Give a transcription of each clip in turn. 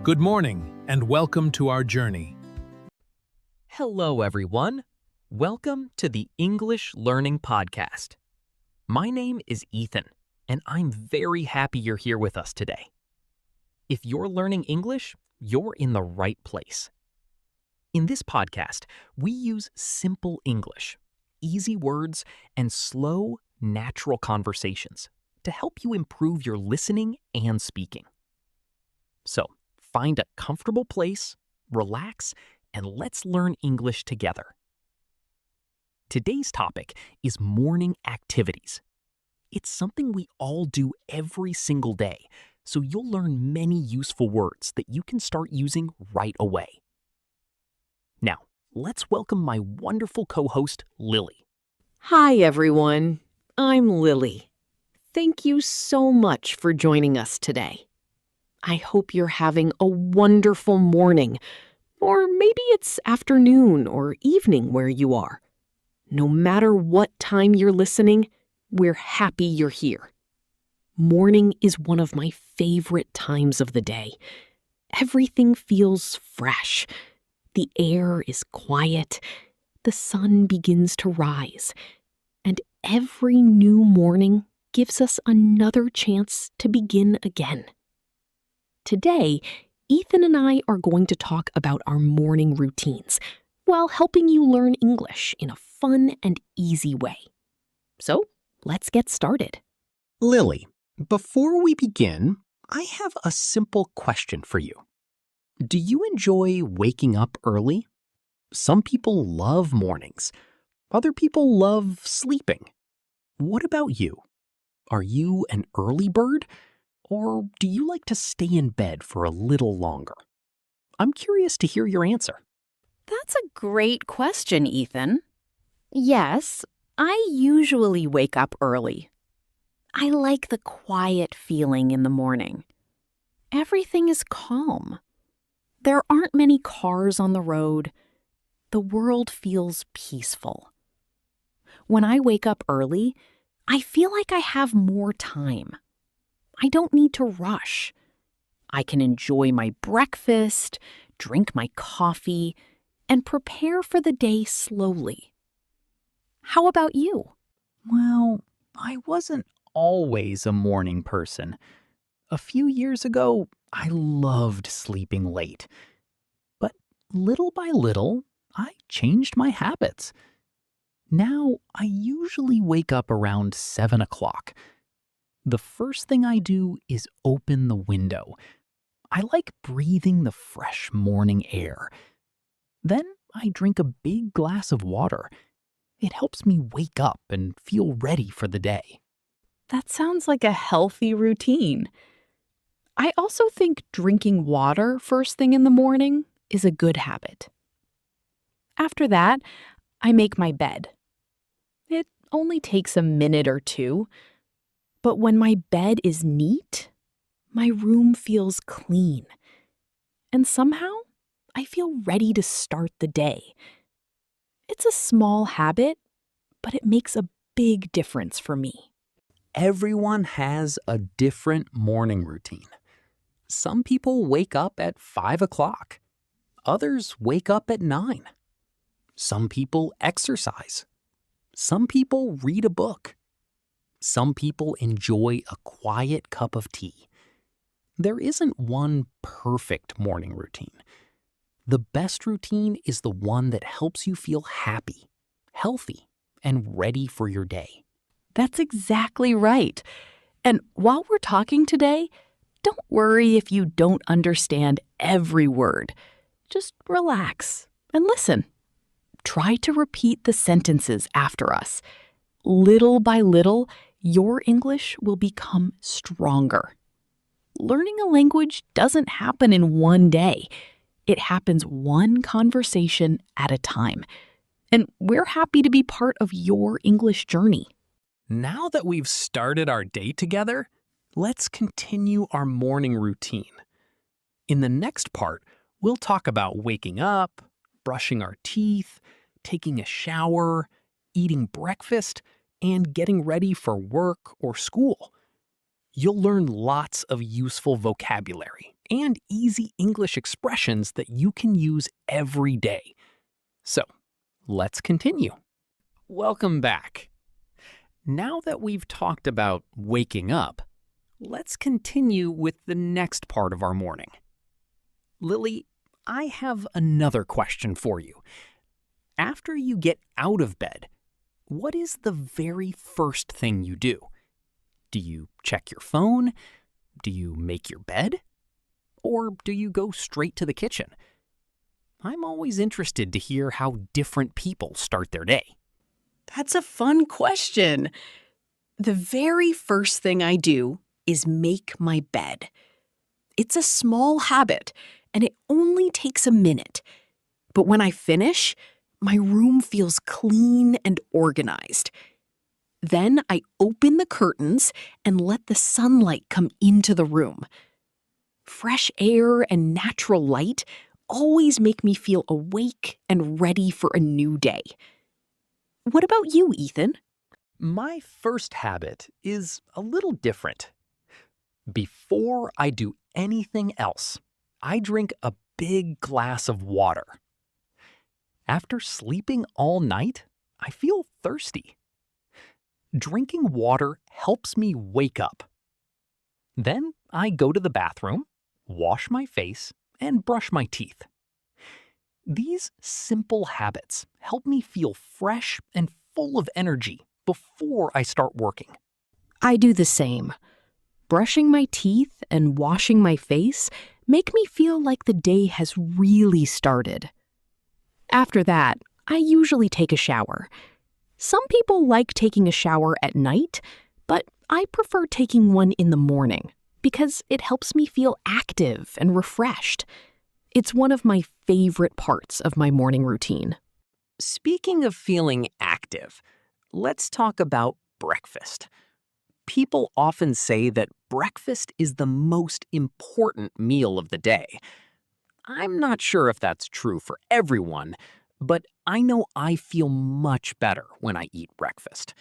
Good morning, and welcome to our journey. Hello, everyone. Welcome to the English Learning Podcast. My name is Ethan, and I'm very happy you're here with us today. If you're learning English, you're in the right place. In this podcast, we use simple English, easy words, and slow, natural conversations to help you improve your listening and speaking. So, find a comfortable place, relax, and let's learn English together. Today's topic is morning activities. It's something we all do every single day, so you'll learn many useful words that you can start using right away. Now, let's welcome my wonderful co-host, Lily. Hi, everyone. I'm Lily. Thank you so much for joining us today. I hope you're having a wonderful morning, or maybe it's afternoon or evening where you are. No matter what time you're listening, we're happy you're here. Morning is one of my favorite times of the day. Everything feels fresh. The air is quiet. The sun begins to rise. And every new morning gives us another chance to begin again. Today, Ethan and I are going to talk about our morning routines while helping you learn English in a fun and easy way. So, let's get started. Lily, before we begin, I have a simple question for you. Do you enjoy waking up early? Some people love mornings. Other people love sleeping. What about you? Are you an early bird? Or do you like to stay in bed for a little longer? I'm curious to hear your answer. That's a great question, Ethan. Yes, I usually wake up early. I like the quiet feeling in the morning. Everything is calm. There aren't many cars on the road. The world feels peaceful. When I wake up early, I feel like I have more time. I don't need to rush. I can enjoy my breakfast, drink my coffee, and prepare for the day slowly. How about you? Well, I wasn't always a morning person. A few years ago, I loved sleeping late. But little by little, I changed my habits. Now, I usually wake up around 7 o'clock. The first thing I do is open the window. I like breathing the fresh morning air. Then I drink a big glass of water. It helps me wake up and feel ready for the day. That sounds like a healthy routine. I also think drinking water first thing in the morning is a good habit. After that, I make my bed. It only takes a minute or two. But when my bed is neat, my room feels clean. And somehow, I feel ready to start the day. It's a small habit, but it makes a big difference for me. Everyone has a different morning routine. Some people wake up at 5 o'clock. Others wake up at 9. Some people exercise. Some people read a book. Some people enjoy a quiet cup of tea. There isn't one perfect morning routine. The best routine is the one that helps you feel happy, healthy, and ready for your day. That's exactly right. And while we're talking today, don't worry if you don't understand every word. Just relax and listen. Try to repeat the sentences after us. Little by little, your English will become stronger. Learning a language doesn't happen in one day. It happens one conversation at a time. And we're happy to be part of your English journey. Now that we've started our day together, let's continue our morning routine. In the next part, we'll talk about waking up, brushing our teeth, taking a shower, eating breakfast, and getting ready for work or school. You'll learn lots of useful vocabulary and easy English expressions that you can use every day. So, let's continue. Welcome back. Now that we've talked about waking up, let's continue with the next part of our morning. Lily, I have another question for you. After you get out of bed, what is the very first thing you do? Do you check your phone? Do you make your bed? Or do you go straight to the kitchen? I'm always interested to hear how different people start their day. That's a fun question. The very first thing I do is make my bed. It's a small habit, and it only takes a minute. But when I finish, my room feels clean and organized. Then I open the curtains and let the sunlight come into the room. Fresh air and natural light always make me feel awake and ready for a new day. What about you, Ethan? My first habit is a little different. Before I do anything else, I drink a big glass of water. After sleeping all night, I feel thirsty. Drinking water helps me wake up. Then I go to the bathroom, wash my face, and brush my teeth. These simple habits help me feel fresh and full of energy before I start working. I do the same. Brushing my teeth and washing my face make me feel like the day has really started. After that, I usually take a shower. Some people like taking a shower at night, but I prefer taking one in the morning because it helps me feel active and refreshed. It's one of my favorite parts of my morning routine. Speaking of feeling active, let's talk about breakfast. People often say that breakfast is the most important meal of the day. I'm not sure if that's true for everyone, but I know I feel much better when I eat breakfast.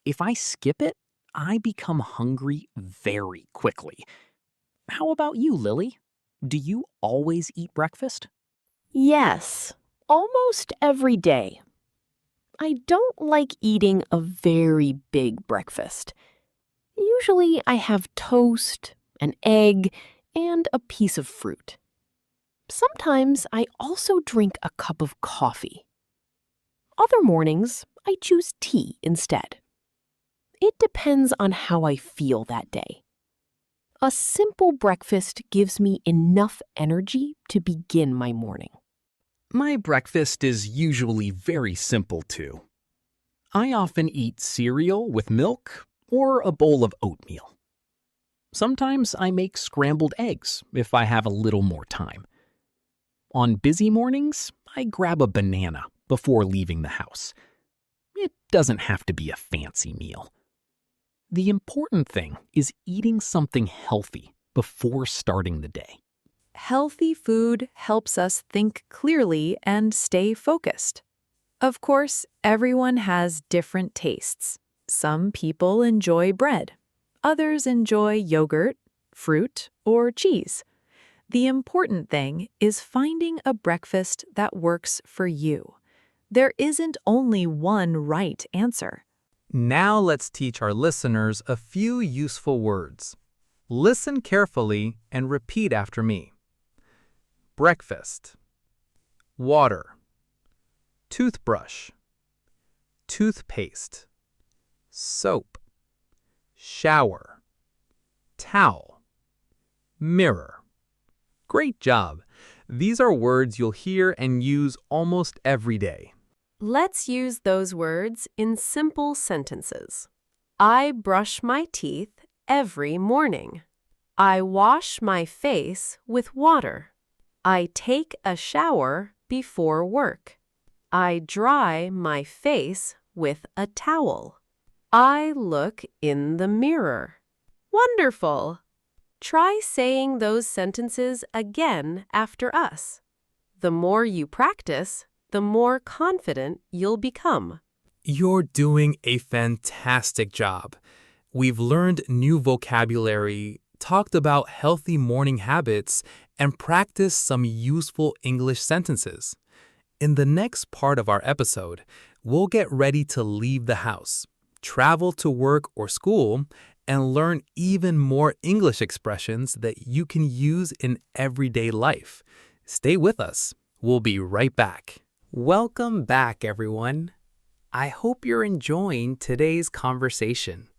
If I skip it, I become hungry very quickly. How about you, Lily? Do you always eat breakfast? Yes, almost every day. I don't like eating a very big breakfast. Usually I have toast, an egg, and a piece of fruit. Sometimes I also drink a cup of coffee. Other mornings, I choose tea instead. It depends on how I feel that day. A simple breakfast gives me enough energy to begin my morning. My breakfast is usually very simple too. I often eat cereal with milk or a bowl of oatmeal. Sometimes I make scrambled eggs if I have a little more time. On busy mornings, I grab a banana before leaving the house. It doesn't have to be a fancy meal. The important thing is eating something healthy before starting the day. Healthy food helps us think clearly and stay focused. Of course, everyone has different tastes. Some people enjoy bread. Others enjoy yogurt, fruit, or cheese. The important thing is finding a breakfast that works for you. There isn't only one right answer. Now let's teach our listeners a few useful words. Listen carefully and repeat after me. Breakfast, water, toothbrush, toothpaste, soap, shower, towel, mirror. Great job! These are words you'll hear and use almost every day. Let's use those words in simple sentences. I brush my teeth every morning. I wash my face with water. I take a shower before work. I dry my face with a towel. I look in the mirror. Wonderful! Try saying those sentences again after us. The more you practice, the more confident you'll become. You're doing a fantastic job. We've learned new vocabulary, talked about healthy morning habits, and practiced some useful English sentences. In the next part of our episode, we'll get ready to leave the house, travel to work or school, and learn even more English expressions that you can use in everyday life. Stay with us. We'll be right back. Welcome back, everyone. I hope you're enjoying today's conversation.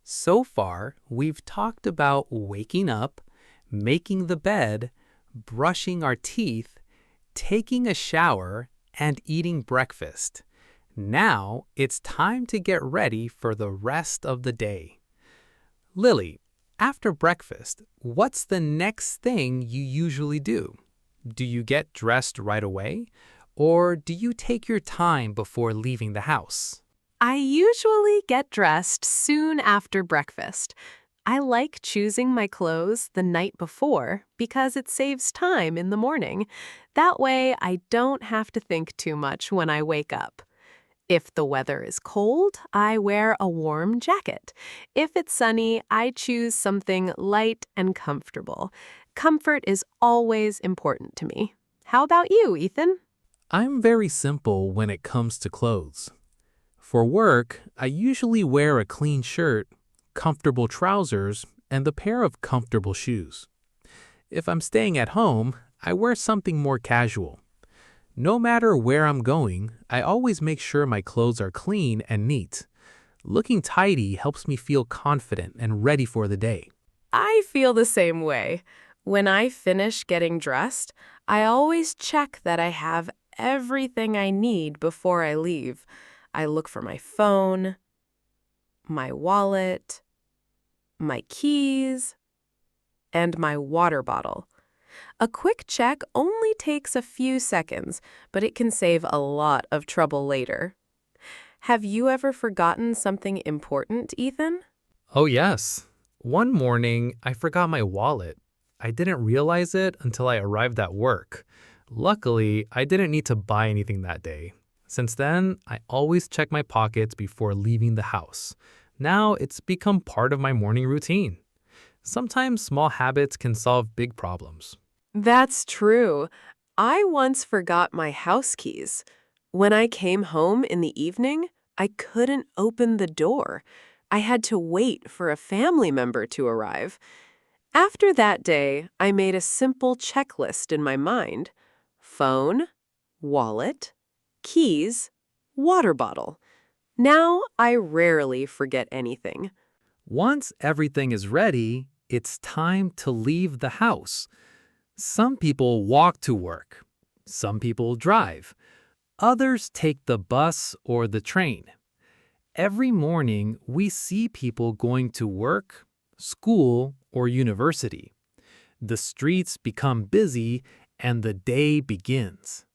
So far, we've talked about waking up, making the bed, brushing our teeth, taking a shower, and eating breakfast. Now it's time to get ready for the rest of the day. Lily, after breakfast, what's the next thing you usually do? Do you get dressed right away? Or do you take your time before leaving the house? I usually get dressed soon after breakfast. I like choosing my clothes the night before because it saves time in the morning. That way, I don't have to think too much when I wake up. If the weather is cold, I wear a warm jacket. If it's sunny, I choose something light and comfortable. Comfort is always important to me. How about you, Ethan? I'm very simple when it comes to clothes. For work, I usually wear a clean shirt, comfortable trousers, and a pair of comfortable shoes. If I'm staying at home, I wear something more casual. No matter where I'm going, I always make sure my clothes are clean and neat. Looking tidy helps me feel confident and ready for the day. I feel the same way. When I finish getting dressed, I always check that I have everything I need before I leave. I look for my phone, my wallet, my keys, and my water bottle. A quick check only takes a few seconds, but it can save a lot of trouble later. Have you ever forgotten something important, Ethan? Oh, yes. One morning, I forgot my wallet. I didn't realize it until I arrived at work. Luckily, I didn't need to buy anything that day. Since then, I always check my pockets before leaving the house. Now it's become part of my morning routine. Sometimes small habits can solve big problems. That's true. I once forgot my house keys. When I came home in the evening, I couldn't open the door. I had to wait for a family member to arrive. After that day, I made a simple checklist in my mind: phone, wallet, keys, water bottle. Now I rarely forget anything. Once everything is ready, it's time to leave the house. Some people walk to work. Some people drive. Others take the bus or the train. Every morning, we see people going to work, school, or university. The streets become busy and the day begins.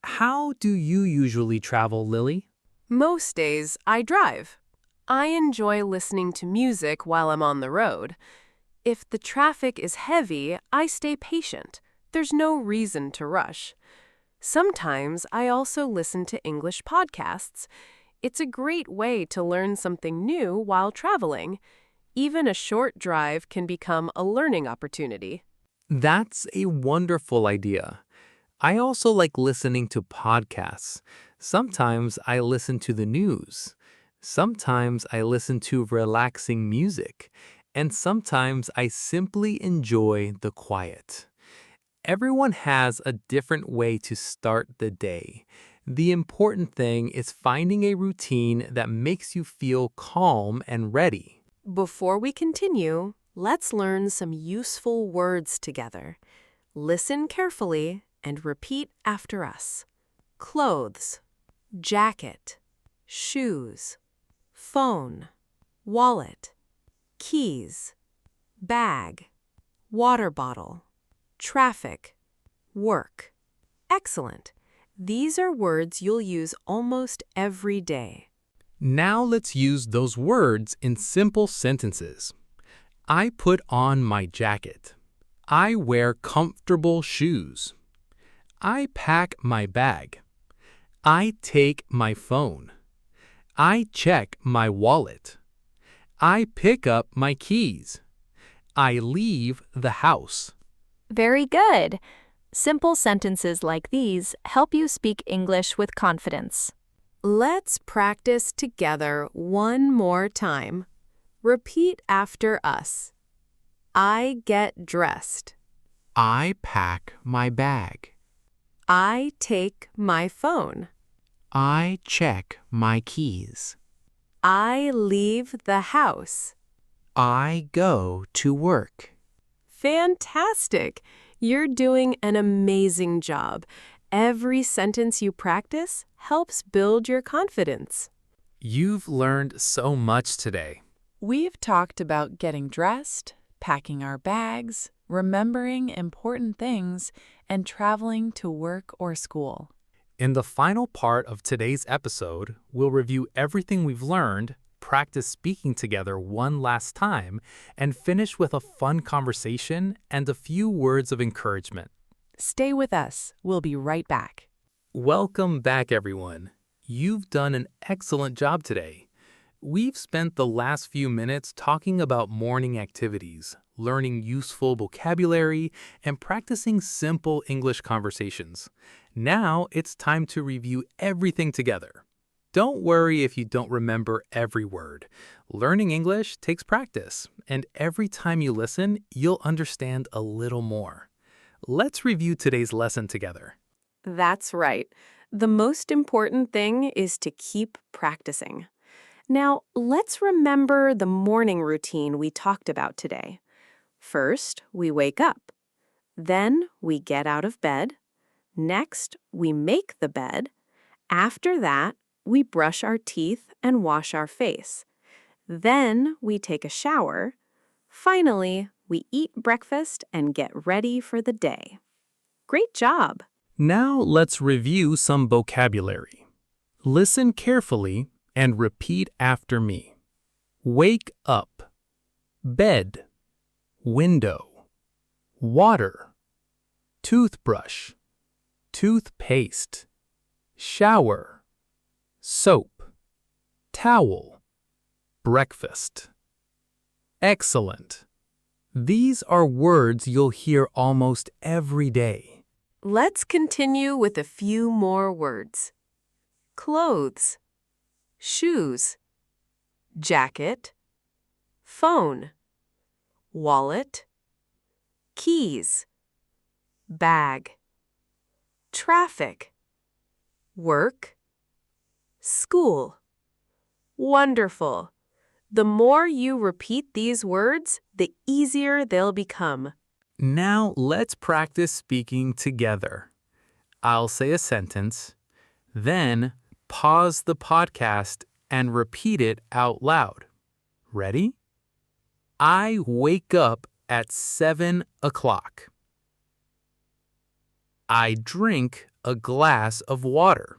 How do you usually travel, Lily? Most days, I drive. I enjoy listening to music while I'm on the road. If the traffic is heavy, I stay patient. There's no reason to rush. Sometimes I also listen to English podcasts. It's a great way to learn something new while traveling. Even a short drive can become a learning opportunity. That's a wonderful idea. I also like listening to podcasts. Sometimes I listen to the news. Sometimes I listen to relaxing music. And sometimes I simply enjoy the quiet. Everyone has a different way to start the day. The important thing is finding a routine that makes you feel calm and ready. Before we continue, let's learn some useful words together. Listen carefully and repeat after us. Clothes, jacket, shoes, phone, wallet, keys, bag, water bottle, traffic, work. Excellent. These are words you'll use almost every day. Now let's use those words in simple sentences. I put on my jacket. I wear comfortable shoes. I pack my bag. I take my phone. I check my wallet. I pick up my keys. I leave the house. Very good. Simple sentences like these help you speak English with confidence. Let's practice together one more time. Repeat after us. I get dressed. I pack my bag. I take my phone. I check my keys. I leave the house. I go to work. Fantastic! You're doing an amazing job. Every sentence you practice helps build your confidence. You've learned so much today. We've talked about getting dressed, packing our bags, remembering important things, and traveling to work or school. In the final part of today's episode, we'll review everything we've learned, practice speaking together one last time, and finish with a fun conversation and a few words of encouragement. Stay with us. We'll be right back. Welcome back, everyone. You've done an excellent job today. We've spent the last few minutes talking about morning activities, learning useful vocabulary, and practicing simple English conversations. Now it's time to review everything together. Don't worry if you don't remember every word. Learning English takes practice, and every time you listen, you'll understand a little more. Let's review today's lesson together. That's right. The most important thing is to keep practicing. Now, let's remember the morning routine we talked about today. First, we wake up. Then, we get out of bed. Next, we make the bed. After that, we brush our teeth and wash our face. Then, we take a shower. Finally, we eat breakfast and get ready for the day. Great job! Now let's review some vocabulary. Listen carefully and repeat after me. Wake up, bed, window, water, toothbrush, toothpaste, shower, soap, towel, breakfast. Excellent. These are words you'll hear almost every day. Let's continue with a few more words. Clothes, shoes, jacket, phone, wallet, keys, bag, traffic, work, school. Wonderful! The more you repeat these words, the easier they'll become. Now let's practice speaking together. I'll say a sentence, then pause the podcast and repeat it out loud. Ready? I wake up at 7 o'clock. I drink a glass of water.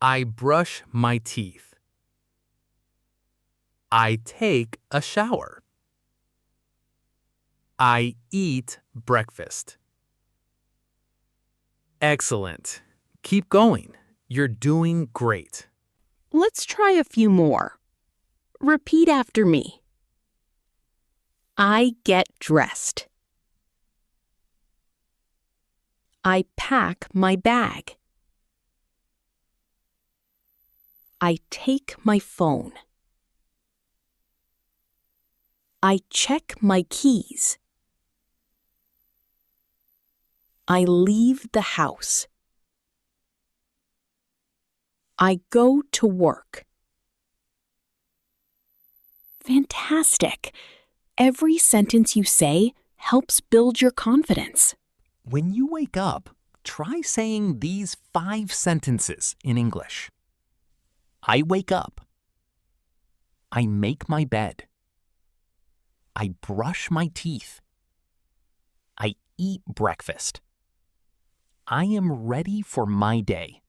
I brush my teeth. I take a shower. I eat breakfast. Excellent. Keep going. You're doing great. Let's try a few more. Repeat after me. I get dressed. I pack my bag. I take my phone. I check my keys. I leave the house. I go to work. Fantastic! Every sentence you say helps build your confidence. When you wake up, try saying these 5 sentences in English. I wake up. I make my bed. I brush my teeth. I eat breakfast. I am ready for my day.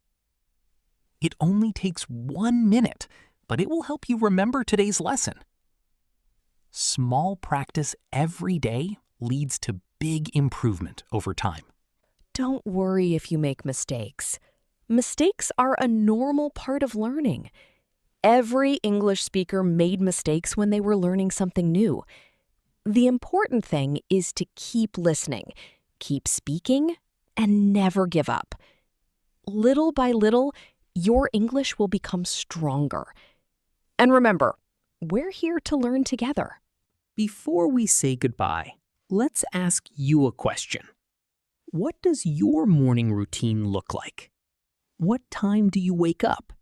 It only takes 1 minute, but it will help you remember today's lesson. Small practice every day leads to big improvement over time. Don't worry if you make mistakes. Mistakes are a normal part of learning. Every English speaker made mistakes when they were learning something new. The important thing is to keep listening, keep speaking, and never give up. Little by little, your English will become stronger. And remember, we're here to learn together. Before we say goodbye, let's ask you a question. What does your morning routine look like? What time do you wake up?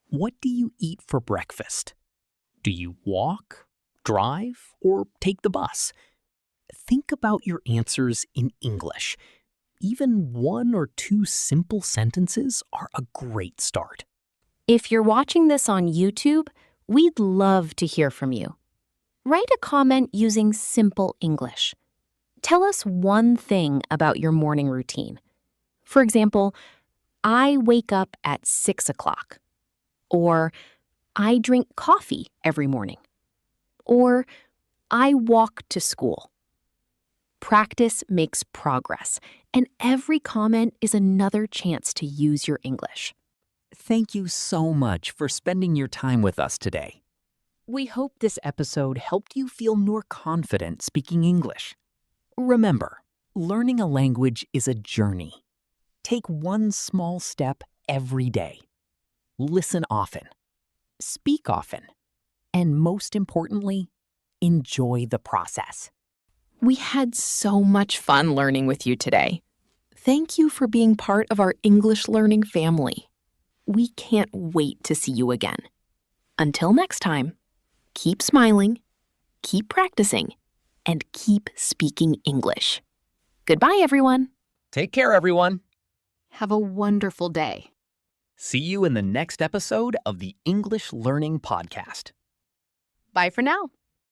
What do you eat for breakfast? Do you walk, drive, or take the bus? Think about your answers in English. Even 1 or 2 simple sentences are a great start. If you're watching this on YouTube, we'd love to hear from you. Write a comment using simple English. Tell us one thing about your morning routine. For example, I wake up at 6 o'clock. Or, I drink coffee every morning. Or, I walk to school. Practice makes progress, and every comment is another chance to use your English. Thank you so much for spending your time with us today. We hope this episode helped you feel more confident speaking English. Remember, learning a language is a journey. Take one small step every day. Listen often. Speak often. And most importantly, enjoy the process. We had so much fun learning with you today. Thank you for being part of our English learning family. We can't wait to see you again. Until next time, keep smiling, keep practicing, and keep speaking English. Goodbye, everyone. Take care, everyone. Have a wonderful day. See you in the next episode of the English Learning Podcast. Bye for now.